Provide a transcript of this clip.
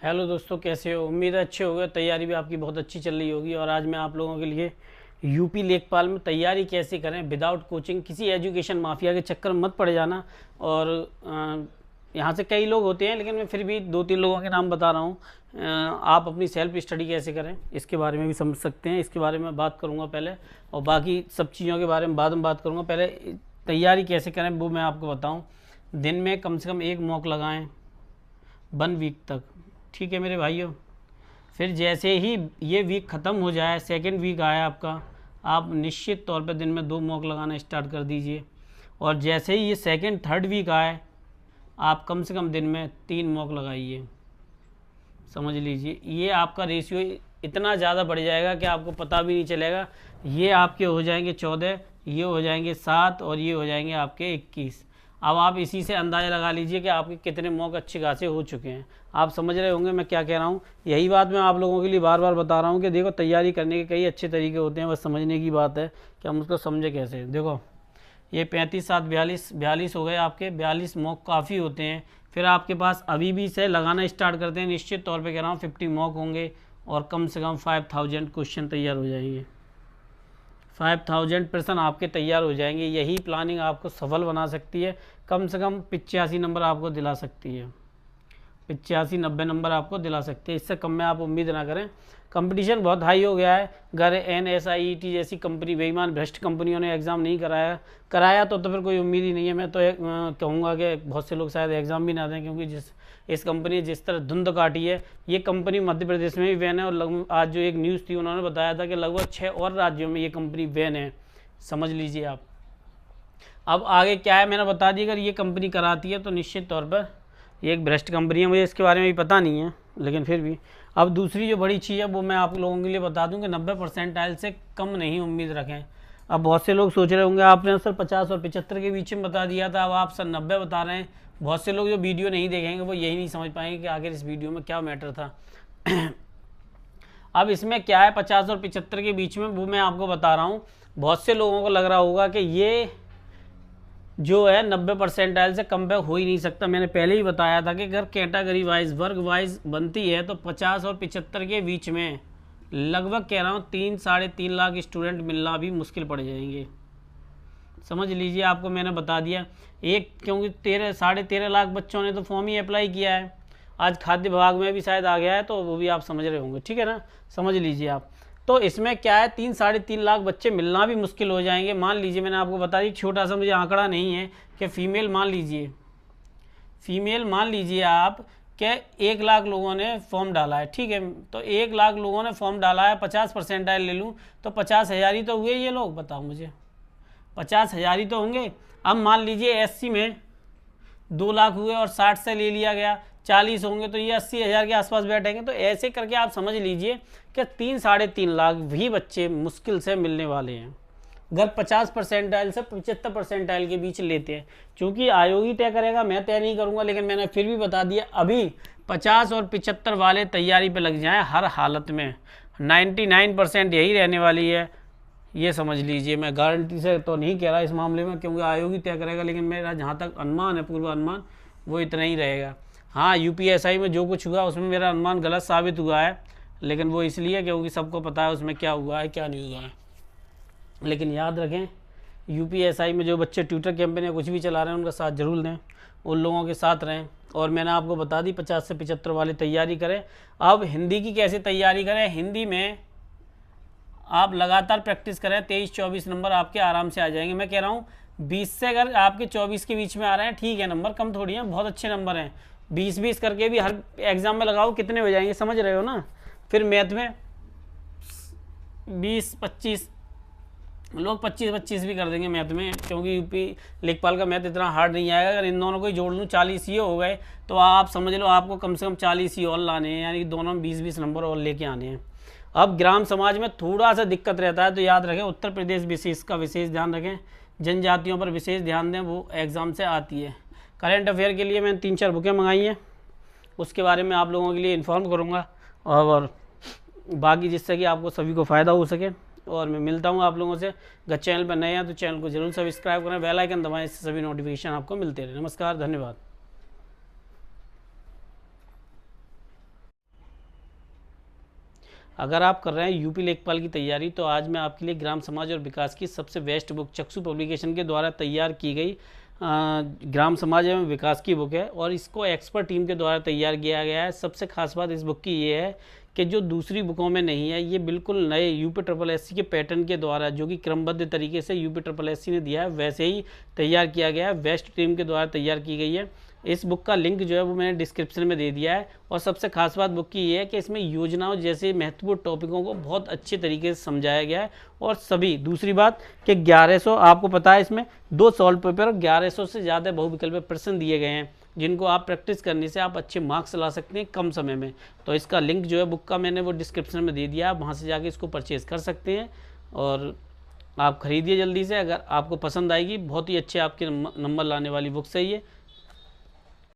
Hello दोस्तों, कैसे हो? उम्मीद है अच्छे हो गए। तैयारी भी आपकी बहुत अच्छी चल रही होगी। और आज मैं आप लोगों के लिए यूपी लेखपाल में तैयारी कैसे करें विदाउट कोचिंग, किसी एजुकेशन माफिया के चक्कर में मत पड़ जाना। और यहाँ से कई लोग होते हैं, लेकिन मैं फिर भी दो तीन लोगों के नाम बता रहा हूँ। आप अपनी सेल्फ स्टडी कैसे करें इसके बारे में भी समझ सकते हैं। इसके बारे में बात करूँगा पहले, और बाकी सब चीज़ों के बारे में बाद में बात करूँगा। पहले तैयारी कैसे करें वो मैं आपको बताऊँ। दिन में कम से कम एक मॉक लगाएं 1 वीक तक, ठीक है मेरे भाइयों। फिर जैसे ही ये वीक ख़त्म हो जाए, सेकेंड वीक आया आपका, आप निश्चित तौर पर दिन में 2 मॉक लगाना स्टार्ट कर दीजिए। और जैसे ही ये सेकेंड थर्ड वीक आए, आप कम से कम दिन में 3 मॉक लगाइए। समझ लीजिए, ये आपका रेशियो इतना ज़्यादा बढ़ जाएगा कि आपको पता भी नहीं चलेगा। ये आपके हो जाएंगे 14, ये हो जाएंगे 7 और ये हो जाएंगे आपके 21। अब आप इसी से अंदाज़ा लगा लीजिए कि आपके कितने मॉक अच्छे खासे हो चुके हैं। आप समझ रहे होंगे मैं क्या कह रहा हूँ। यही बात मैं आप लोगों के लिए बार बार बता रहा हूँ कि देखो, तैयारी करने के कई अच्छे तरीके होते हैं, बस समझने की बात है कि हम उसको समझे कैसे। देखो, ये 35 7 42 हो गए आपके। 42 मॉक काफ़ी होते हैं। फिर आपके पास अभी भी से लगाना स्टार्ट करते हैं, निश्चित तौर पे कह रहा हूँ 50 मॉक होंगे और कम से कम 5000 क्वेश्चन तैयार हो जाएंगे। 5000 प्रश्न आपके तैयार हो जाएंगे। यही प्लानिंग आपको सफल बना सकती है। कम से कम 85 नंबर आपको दिला सकती है। 85 90 नंबर आपको दिला सकते हैं। इससे कम में आप उम्मीद ना करें। कंपटीशन बहुत हाई हो गया है। अगर NSIET जैसी कंपनी, बेईमान भ्रष्ट कंपनियों ने एग्ज़ाम नहीं कराया तो फिर कोई उम्मीद ही नहीं है। मैं तो कहूँगा कि बहुत से लोग शायद एग्ज़ाम भी ना दें, क्योंकि इस कंपनी ने जिस तरह धुंध काटी है। ये कंपनी मध्य प्रदेश में भी बैन है, और आज जो एक न्यूज़ थी उन्होंने बताया था कि लगभग 6 और राज्यों में ये कंपनी बैन है। समझ लीजिए आप। अब आगे क्या है मैंने बता दी। अगर ये कंपनी कराती है तो निश्चित तौर पर ये एक भ्रष्ट कंपनी है। मुझे इसके बारे में भी पता नहीं है, लेकिन फिर भी। अब दूसरी जो बड़ी चीज़ है वो मैं आप लोगों के लिए बता दूं कि 90 परसेंटाइल से कम नहीं उम्मीद रखें। अब बहुत से लोग सोच रहे होंगे, आपने सर 50 और 75 के बीच में बता दिया था, अब आप सर 90 बता रहे हैं। बहुत से लोग जो वीडियो नहीं देखेंगे वो यही नहीं समझ पाएंगे कि आखिर इस वीडियो में क्या मैटर था। अब इसमें क्या है, 50 और 75 के बीच में, वो मैं आपको बता रहा हूँ। बहुत से लोगों को लग रहा होगा कि ये जो है 90 परसेंटाइल से कम पे हो ही नहीं सकता। मैंने पहले ही बताया था कि अगर कैटेगरी वाइज, वर्ग वाइज बनती है तो 50 और 75 के बीच में लगभग कह रहा हूँ 3 साढ़े 3 लाख स्टूडेंट मिलना भी मुश्किल पड़ जाएंगे। समझ लीजिए, आपको मैंने बता दिया। क्योंकि 13.5 लाख बच्चों ने तो फॉर्म ही अप्लाई किया है। आज खाद्य विभाग में भी शायद आ गया है, तो वो भी आप समझ रहे होंगे, ठीक है ना। समझ लीजिए आप। तो इसमें क्या है, 3 साढ़े 3 लाख बच्चे मिलना भी मुश्किल हो जाएंगे। मान लीजिए, मैंने आपको बता दी, छोटा सा मुझे आंकड़ा नहीं है कि फीमेल मान लीजिए आप कि 1 लाख लोगों ने फॉर्म डाला है, ठीक है। तो 1 लाख लोगों ने फॉर्म डाला है, 50 परसेंटाइल ले लूँ तो 50,000 ही तो हुए ये लोग। बताओ मुझे, 50,000 ही तो होंगे। अब मान लीजिए SC में 2 लाख हुए और 60 से ले लिया गया, 40 होंगे तो ये 80,000 के आसपास बैठेंगे। तो ऐसे करके आप समझ लीजिए कि 3 साढ़े 3 लाख भी बच्चे मुश्किल से मिलने वाले हैं, अगर 50 परसेंटाइल से 75 परसेंटाइल के बीच लेते हैं। क्योंकि आयोग ही तय करेगा, मैं तय नहीं करूंगा, लेकिन मैंने फिर भी बता दिया। अभी 50 और 75 वाले तैयारी पे लग जाएं हर हालत में। 99% यही रहने वाली है, ये समझ लीजिए। मैं गारंटी से तो नहीं कह रहा इस मामले में, क्योंकि आयोग ही तय करेगा, लेकिन मेरा जहाँ तक अनुमान है, पूर्व अनुमान, वो इतना ही रहेगा। हाँ, UPSI में जो कुछ हुआ उसमें मेरा अनुमान गलत साबित हुआ है, लेकिन वो इसलिए क्योंकि सबको पता है उसमें क्या हुआ है क्या नहीं हुआ है। लेकिन याद रखें, UPSI में जो बच्चे ट्यूटर कैंपेन या कुछ भी चला रहे हैं उनका साथ जरूर दें, उन लोगों के साथ रहें। और मैंने आपको बता दी 50 से 75 वाली तैयारी करें। अब हिंदी की कैसे तैयारी करें। हिंदी में आप लगातार प्रैक्टिस करें, 23-24 नंबर आपके आराम से आ जाएंगे। मैं कह रहा हूँ 20 से अगर आपके 24 के बीच में आ रहे हैं, ठीक है, नंबर कम थोड़ी हैं, बहुत अच्छे नंबर हैं। 20-20 करके भी हर एग्जाम में लगाओ, कितने हो जाएंगे, समझ रहे हो ना। फिर मैथ में 20-25 लोग 25-25 भी कर देंगे मैथ में, क्योंकि यूपी लेखपाल का मैथ इतना हार्ड नहीं आएगा। अगर इन दोनों को ही जोड़ लूँ 40 ये हो गए, तो आप समझ लो आपको कम से कम 40 ही और लाने हैं, यानी कि दोनों में 20-20 नंबर और लेके आने हैं। अब ग्राम समाज में थोड़ा सा दिक्कत रहता है, तो याद रखें उत्तर प्रदेश विशेष का विशेष ध्यान रखें, जनजातियों पर विशेष ध्यान दें, वो एग्ज़ाम से आती है। करेंट अफेयर के लिए मैंने 3-4 बुकें मंगाई हैं, उसके बारे में आप लोगों के लिए इन्फॉर्म करूँगा, और बाकी जिससे कि आपको सभी को फ़ायदा हो सके। और मैं मिलता हूँ आप लोगों से। अगर चैनल पर नए हैं तो चैनल को जरूर सब्सक्राइब करें, बेल आइकन दबाएं, इससे सभी नोटिफिकेशन आपको मिलते रहे। नमस्कार, धन्यवाद। अगर आप कर रहे हैं यूपी लेखपाल की तैयारी, तो आज मैं आपके लिए ग्राम समाज और विकास की सबसे बेस्ट बुक चक्षु पब्लिकेशन के द्वारा तैयार की गई ग्राम समाज एवं विकास की बुक है, और इसको एक्सपर्ट टीम के द्वारा तैयार किया गया है। सबसे खास बात इस बुक की ये है कि जो दूसरी बुकों में नहीं है, ये बिल्कुल नए यूपी ट्रिपल एससी के पैटर्न के द्वारा, जो कि क्रमबद्ध तरीके से यूपी ट्रिपल एससी ने दिया है, वैसे ही तैयार किया गया है, बेस्ट टीम के द्वारा तैयार की गई है। इस बुक का लिंक जो है वो मैंने डिस्क्रिप्शन में दे दिया है। और सबसे खास बात बुक की ये है कि इसमें योजनाओं जैसे महत्वपूर्ण टॉपिकों को बहुत अच्छे तरीके से समझाया गया है। और सभी दूसरी बात कि 1100, आपको पता है इसमें 2 सॉल्व पेपर और 1100 से ज़्यादा बहुविकल्पीय प्रश्न दिए गए हैं, जिनको आप प्रैक्टिस करने से आप अच्छे मार्क्स ला सकते हैं कम समय में। तो इसका लिंक जो है बुक का मैंने वो डिस्क्रिप्शन में दे दिया, आप वहाँ से जाके इसको परचेज़ कर सकते हैं और आप खरीदिए जल्दी से। अगर आपको पसंद आएगी, बहुत ही अच्छे आपके नंबर लाने वाली बुक है ये।